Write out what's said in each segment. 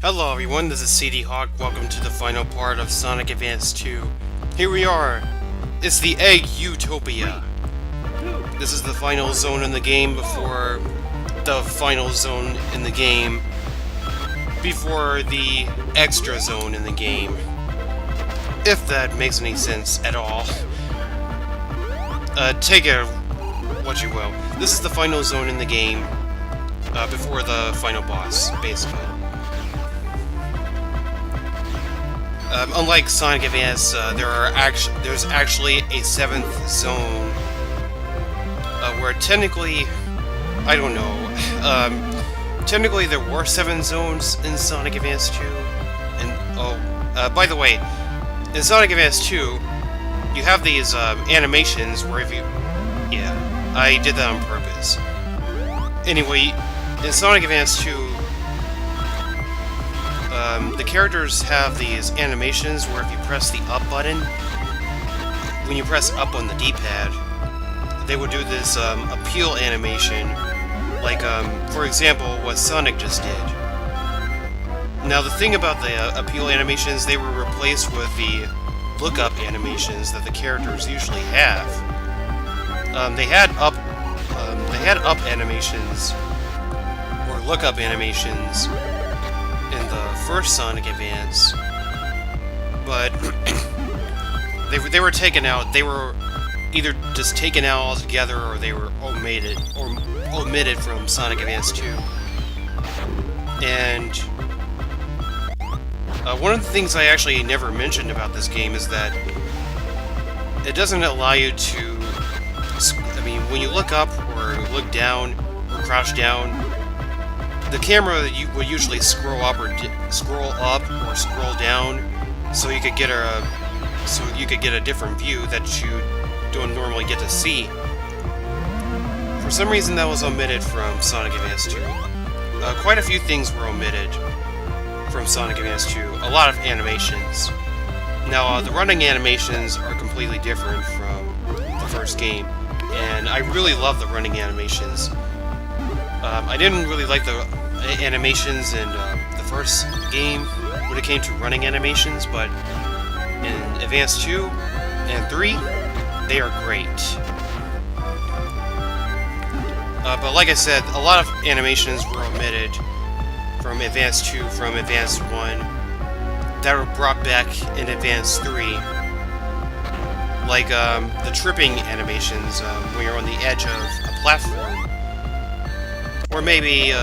Hello everyone, this is CD Hawk. Welcome to the final part of Sonic Advance 2. Here we are! It's the egg Utopia. This is the final zone in the game before the final zone in the game before the extra zone in the game. If that makes any sense at all. Take it what you will. This is the final zone in the game before the final boss, basically. Unlike Sonic Advance, there's actually a 7th zone where technically, I don't know, technically there were 7 zones in Sonic Advance 2, and, by the way, in Sonic Advance 2, you have these animations where if you, yeah, I did that on purpose. Anyway, in Sonic Advance 2, the characters have these animations where if you press the up button, when you press up on the D-pad, they would do this appeal animation, like, for example, what Sonic just did. Now, the thing about the appeal animations, they were replaced with the look-up animations that the characters usually have. They had up animations, or look-up animations, in the first Sonic Advance, but they were taken out. They were either just taken out altogether, or they were omitted from Sonic Advance 2. And one of the things I actually never mentioned about this game is that it doesn't allow you to. I mean, when you look up or look down or crouch down, the camera would usually scroll up or scroll down, so you could get a different view that you don't normally get to see. For some reason, that was omitted from Sonic Advance 2. Quite a few things were omitted from Sonic Advance 2. A lot of animations. Now, the running animations are completely different from the first game, and I really love the running animations. I didn't really like the animations in the first game when it came to running animations, but in Advance 2 and 3, they are great. But like I said, a lot of animations were omitted from Advance 2, from Advance 1, that were brought back in Advance 3. Like the tripping animations when you're on the edge of a platform. Or maybe,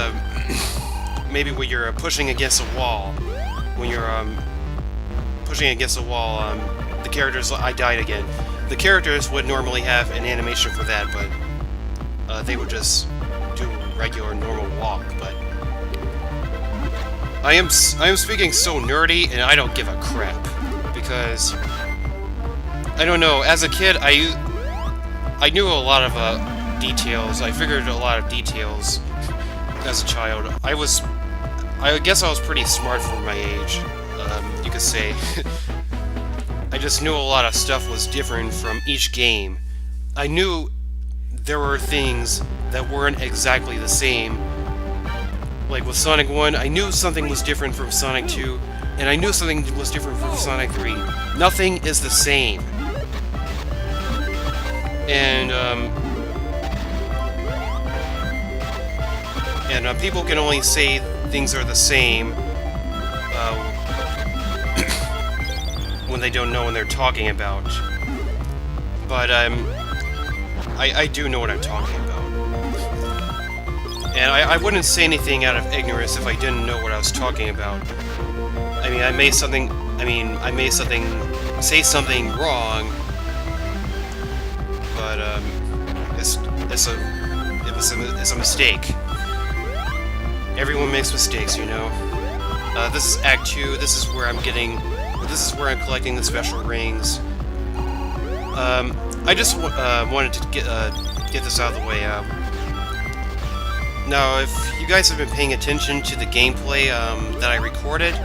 maybe when you're pushing against a wall. When you're, pushing against a wall, the characters... I died again. The characters would normally have an animation for that, but they would just do a regular, normal walk, but... I am speaking so nerdy, and I don't give a crap. Because... I don't know, as a kid, I knew a lot of, details. I figured a lot of details as a child. I guess I was pretty smart for my age, you could say. I just knew a lot of stuff was different from each game. I knew there were things that weren't exactly the same. Like with Sonic 1, I knew something was different from Sonic 2, and I knew something was different from Sonic 3. Nothing is the same. And people can only say things are the same when they don't know what they're talking about. But I do know what I'm talking about. And I wouldn't say anything out of ignorance if I didn't know what I was talking about. I mean, I may say something wrong, but it's a mistake. Everyone makes mistakes, you know. This is Act 2. This is where I'm collecting the special rings. I just wanted to get this out of the way. Now, if you guys have been paying attention to the gameplay that I recorded,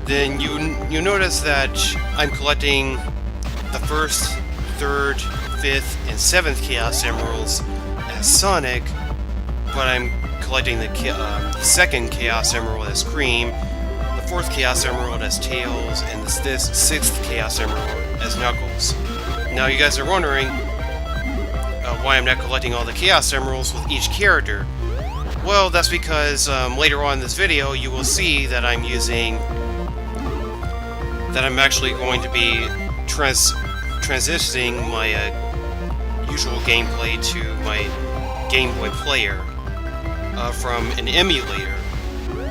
then you notice that I'm collecting the 1st, 3rd, 5th, and 7th Chaos Emeralds as Sonic, but I'm collecting the second Chaos Emerald as Cream, the fourth Chaos Emerald as Tails, and this sixth Chaos Emerald as Knuckles. Now you guys are wondering why I'm not collecting all the Chaos Emeralds with each character. Well, that's because later on in this video you will see that I'm actually going to be transitioning my usual gameplay to my Game Boy player from an emulator.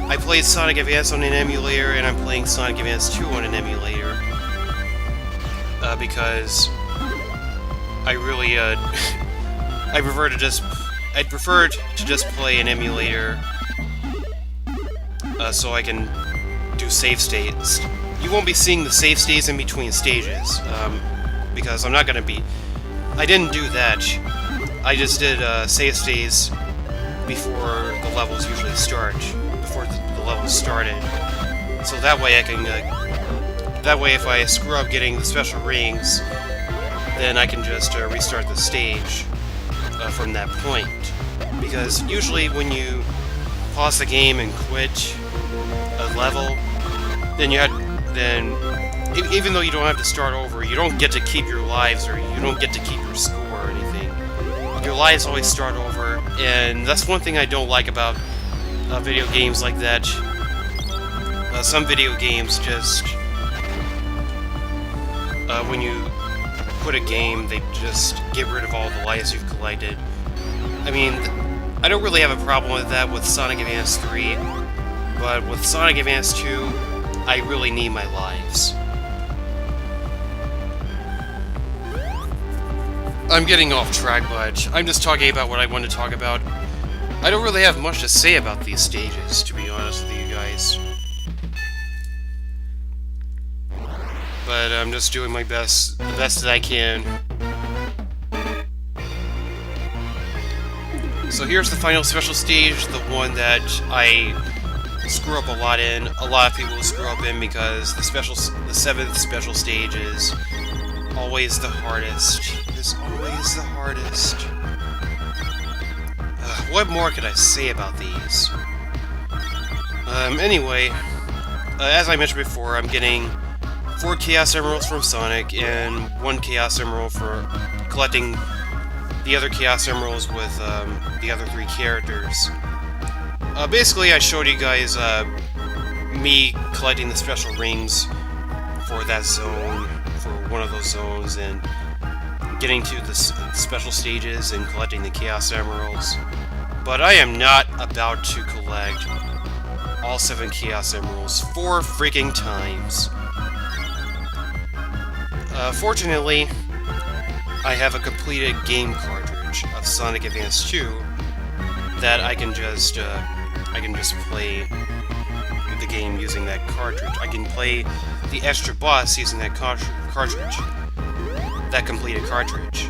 I played Sonic Advance on an emulator, and I'm playing Sonic Advance 2 on an emulator because I really I'd prefer to just play an emulator so I can do save states. You won't be seeing the save states in between stages because I'm not going to be... I didn't do that. I just did save states before the levels usually start, before the levels started. So that way I can... that way if I screw up getting the special rings, then I can just restart the stage from that point. Because usually when you pause the game and quit a level, then even though you don't have to start over, you don't get to keep your lives, or you don't get to keep your score or anything. Your lives always start over, and that's one thing I don't like about video games like that. Some video games just... when you quit a game, they just get rid of all the lives you've collected. I mean, I don't really have a problem with that with Sonic Advance 3, but with Sonic Advance 2, I really need my lives. I'm getting off track, but I'm just talking about what I want to talk about. I don't really have much to say about these stages, to be honest with you guys. But I'm just doing my best, the best that I can. So here's the final special stage, the one that I screw up a lot in. A lot of people screw up in because the 7th special stage is always the hardest. It's always the hardest. What more could I say about these? Anyway, as I mentioned before, I'm getting 4 Chaos Emeralds from Sonic and 1 Chaos Emerald for collecting the other Chaos Emeralds with the other 3 characters. Basically, I showed you guys me collecting the special rings for that zone, for one of those zones, and getting to the special stages and collecting the Chaos Emeralds. But I am not about to collect all 7 Chaos Emeralds 4 freaking times. Fortunately, I have a completed game cartridge of Sonic Advance 2 that I can just play the game using that cartridge. I can play the extra boss using that cartridge, that completed cartridge.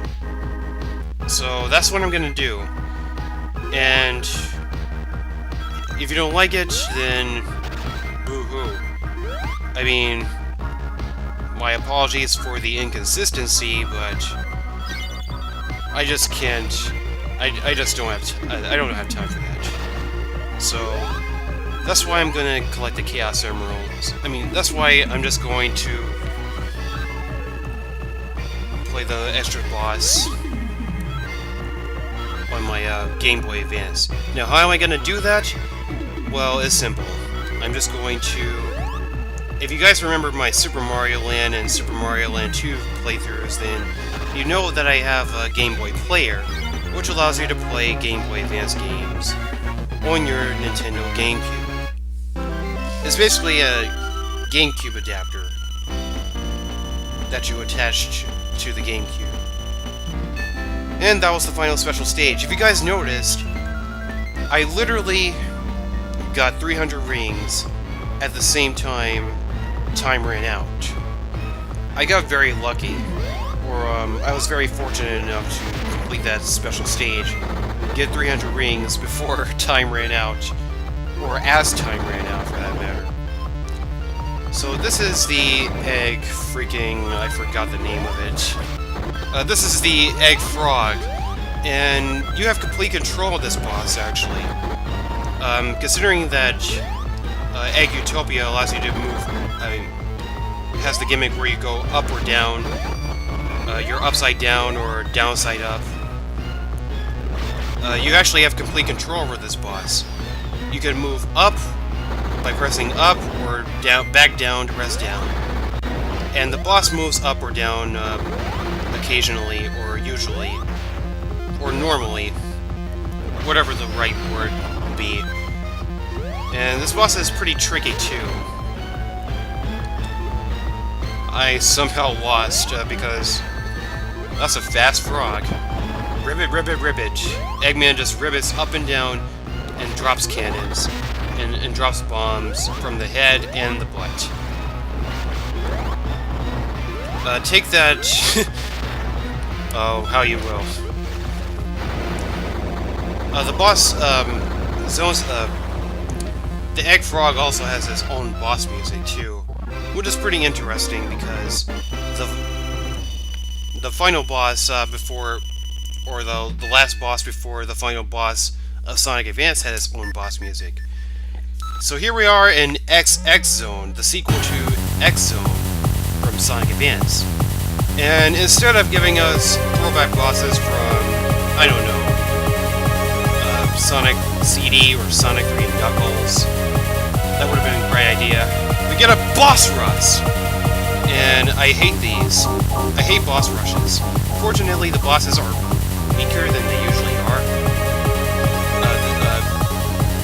So that's what I'm gonna do. And if you don't like it, then boo-hoo. I mean, my apologies for the inconsistency, but I just can't. I just don't have. I don't have time for that. So that's why I'm gonna collect the Chaos Emeralds. I mean, that's why I'm just going to play the extra boss on my Game Boy Advance. Now, how am I gonna do that? Well, it's simple. I'm just going to... If you guys remember my Super Mario Land and Super Mario Land 2 playthroughs, then you know that I have a Game Boy player, which allows you to play Game Boy Advance games on your Nintendo GameCube. It's basically a GameCube adapter that you attach to the GameCube. And that was the final special stage. If you guys noticed, I literally got 300 rings at the same time ran out. I got very lucky, or I was very fortunate enough to complete that special stage, get 300 rings before time ran out, or as time ran out for that matter. So this is the egg freaking... I forgot the name of it. This is the egg frog, and you have complete control of this boss, actually. Considering that Egg Utopia allows you to move, has the gimmick where you go up or down, you're upside down or downside up. You actually have complete control over this boss. You can move up by pressing up or down, back down to press down. And the boss moves up or down occasionally, or usually, or normally, whatever the right word would be. And this boss is pretty tricky too. I somehow lost because that's a fast frog. Ribbit, ribbit, ribbit. Eggman just ribbits up and down and drops cannons and drops bombs from the head and the butt. Take that. Oh, how you will. The boss zones. The Egg Frog also has his own boss music too, which is pretty interesting because the final boss before, or the last boss before the final boss of Sonic Advance had its own boss music. So here we are in XX Zone, the sequel to X Zone from Sonic Advance. And instead of giving us throwback bosses from, I don't know, Sonic CD or Sonic 3 Knuckles, that would have been a great idea, we get a boss rush! And I hate these. I hate boss rushes. Fortunately, the bosses are weaker than they usually are.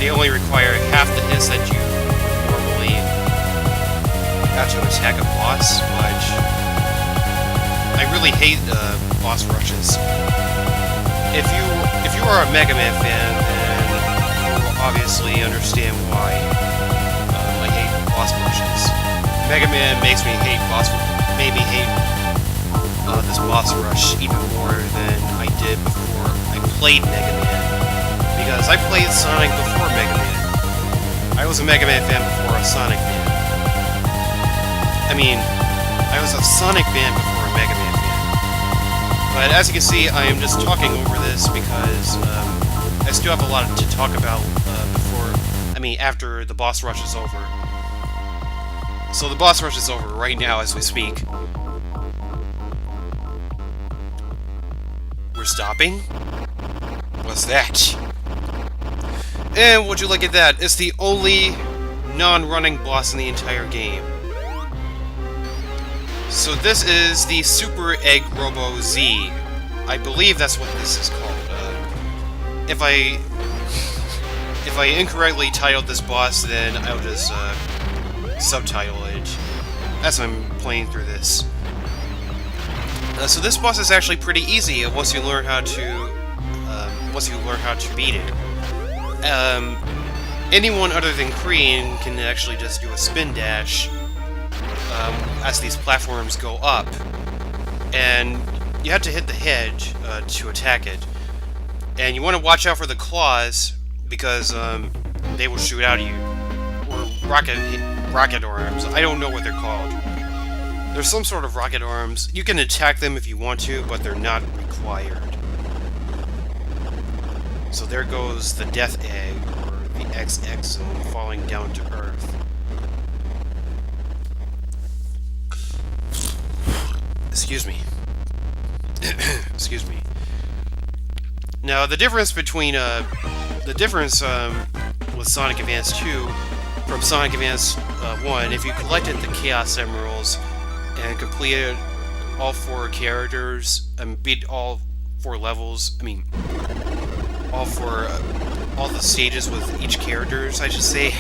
They only require half the hits that you normally have to attack a boss, but I really hate boss rushes. If you are a Mega Man fan, then you will obviously understand why I hate boss rushes. Mega Man made me hate this boss rush even more than I did before I played Mega Man. Because I played Sonic before Mega Man. I was a Mega Man fan before a Sonic fan. I mean, I was a Sonic fan before a Mega Man fan. But as you can see, I am just talking over this because I still have a lot to talk about after the boss rush is over. So the boss rush is over right now as we speak. We're stopping? What's that? And would you look at that? It's the only non-running boss in the entire game. So this is the Super Egg Robo Z. I believe that's what this is called. If I incorrectly titled this boss, then I'll just subtitle it as I'm playing through this. So this boss is actually pretty easy once you learn how to beat it. Anyone other than Kreen can actually just do a spin dash as these platforms go up, and you have to hit the hedge to attack it. And you want to watch out for the claws because they will shoot out at you, or rocket arms. I don't know what they're called. There's some sort of rocket arms. You can attack them if you want to, but they're not required. So there goes the Death Egg, or the XX Zone, falling down to Earth. Excuse me. Excuse me. Now, the difference between, with Sonic Advance 2 from Sonic Advance 1, if you collected the Chaos Emeralds and completed all 4 characters, and beat all 4 levels, all the stages with each characters, I should say,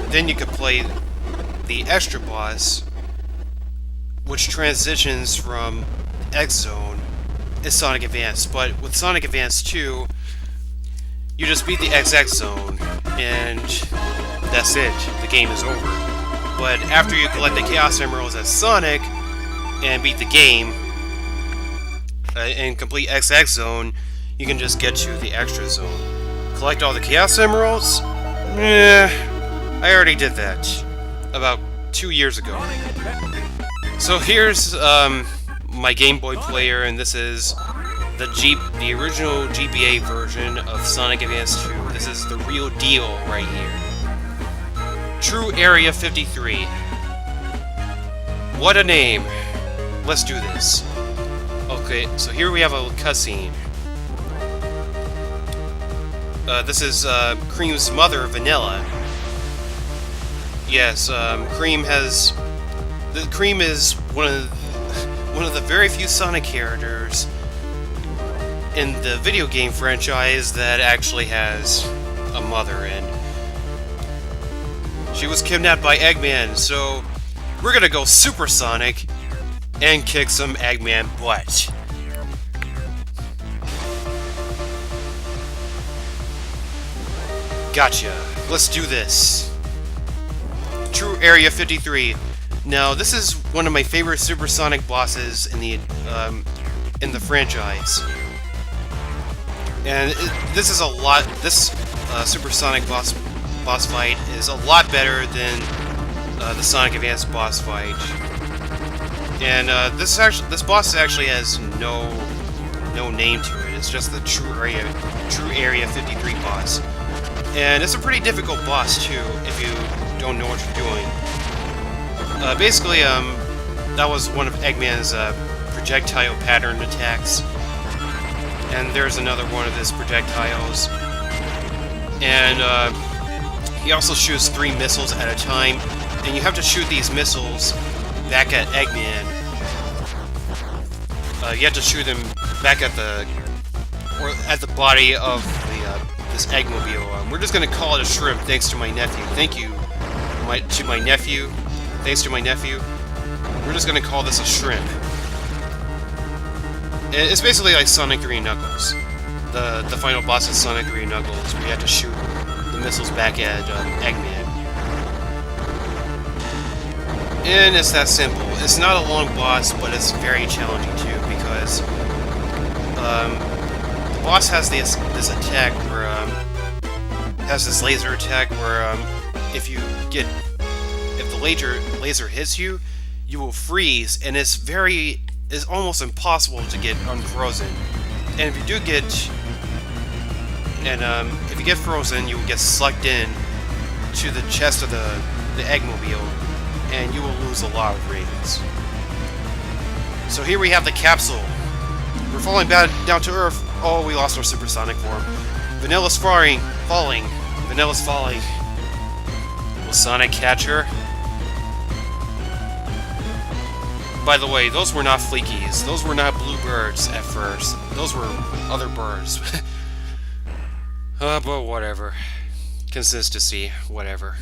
then you could play the extra boss, which transitions from X Zone in Sonic Advance. But with Sonic Advance 2, you just beat the XX Zone, and that's it. The game is over. But after you collect the Chaos Emeralds as Sonic and beat the game and complete XX Zone, you can just get to the extra zone. Collect all the Chaos Emeralds? I already did that about 2 years ago. So here's my Game Boy player, and this is the original GBA version of Sonic Advance 2. This is the real deal right here. True Area 53. What a name. Let's do this. Okay, so here we have a cutscene. This is Cream's mother, Vanilla. Yes, Cream is one of the very few Sonic characters in the video game franchise that actually has a mother, and she was kidnapped by Eggman, so we're gonna go Super Sonic and kick some Eggman butt. Gotcha. Let's do this. True Area 53. Now, this is one of my favorite Supersonic bosses in the franchise, and this is a lot. This Supersonic boss fight is a lot better than the Sonic Advance boss fight, and this boss actually has no name to it. It's just the True Area 53 boss, and it's a pretty difficult boss too if you don't know what you're doing. Basically, that was one of Eggman's projectile pattern attacks, and there's another one of his projectiles, and he also shoots 3 missiles at a time, and you have to shoot these missiles back at Eggman. You have to shoot them back at the body of this Eggmobile. We're just gonna call it a shrimp, thanks to my nephew. Thank you to my nephew. Thanks to my nephew, we're just gonna call this a shrimp. It's basically like Sonic 3 Knuckles. The final boss is Sonic 3 Knuckles, where you have to shoot the missiles back at Eggman. And it's that simple. It's not a long boss, but it's very challenging too, because the boss has this attack where has this laser attack where if the laser hits you, you will freeze, and it's almost impossible to get unfrozen. And if you do get, if you get frozen, you will get sucked in to the chest of the Eggmobile, and you will lose a lot of rings. So here we have the capsule. We're falling down to Earth. Oh, we lost our supersonic form. Vanilla's falling. Vanilla's falling. Will Sonic catch her? By the way, those were not fleekies. Those were not blue birds at first. Those were other birds. But whatever. Consistency, whatever.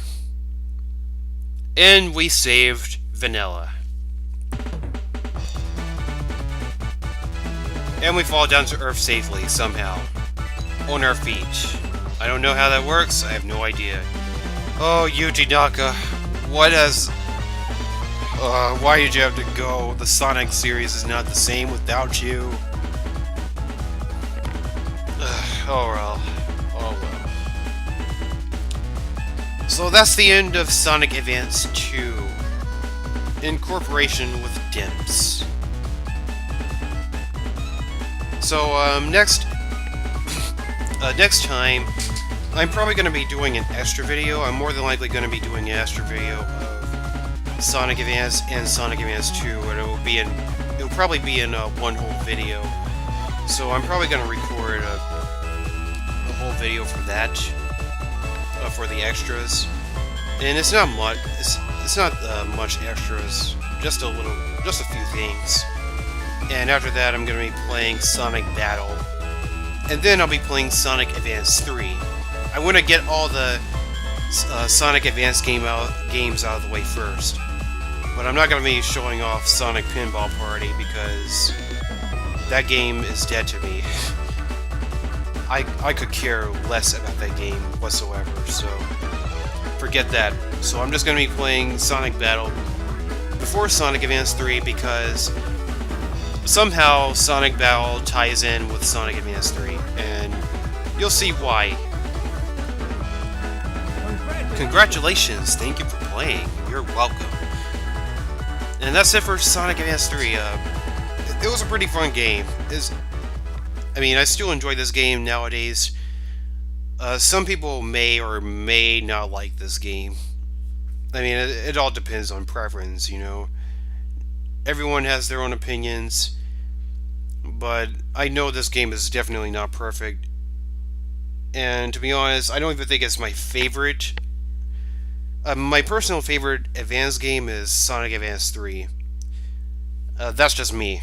And we saved Vanilla. And we fall down to Earth safely, somehow. On our feet. I don't know how that works, I have no idea. Oh, Yuji Naka, why did you have to go? The Sonic series is not the same without you. Oh well. Oh well. So that's the end of Sonic Advance 2. In cooperation with Dimps. So, next time, I'm probably going to be doing an extra video. I'm more than likely going to be doing an extra video of Sonic Advance and Sonic Advance 2, and it'll probably be in one whole video. So I'm probably going to record a whole video for that, for the extras. And it's not much. It's not much extras. Just a few things. And after that, I'm going to be playing Sonic Battle. And then I'll be playing Sonic Advance 3. I want to get all the Sonic Advance games out of the way first. But I'm not going to be showing off Sonic Pinball Party because that game is dead to me. I could care less about that game whatsoever, so forget that. So I'm just going to be playing Sonic Battle before Sonic Advance 3 because somehow Sonic Battle ties in with Sonic Advance 3, and you'll see why. Congratulations, thank you for playing. You're welcome. And that's it for Sonic Advance 3. It was a pretty fun game. I mean, I still enjoy this game nowadays. Some people may or may not like this game. I mean, it all depends on preference, you know. Everyone has their own opinions, but I know this game is definitely not perfect. And to be honest, I don't even think it's my favorite. My personal favorite Advance game is Sonic Advance 3. That's just me.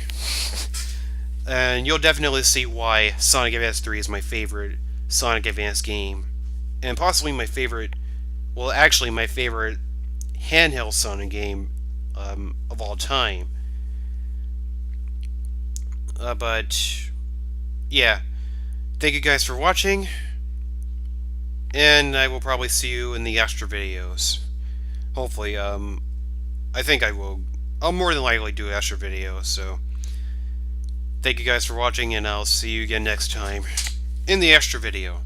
And you'll definitely see why Sonic Advance 3 is my favorite Sonic Advance game. And possibly my favorite, well, actually, my favorite handheld Sonic game of all time. But, yeah. Thank you guys for watching. And I will probably see you in the extra videos. Hopefully, I think I will. I'll more than likely do extra videos, so thank you guys for watching, and I'll see you again next time in the extra video.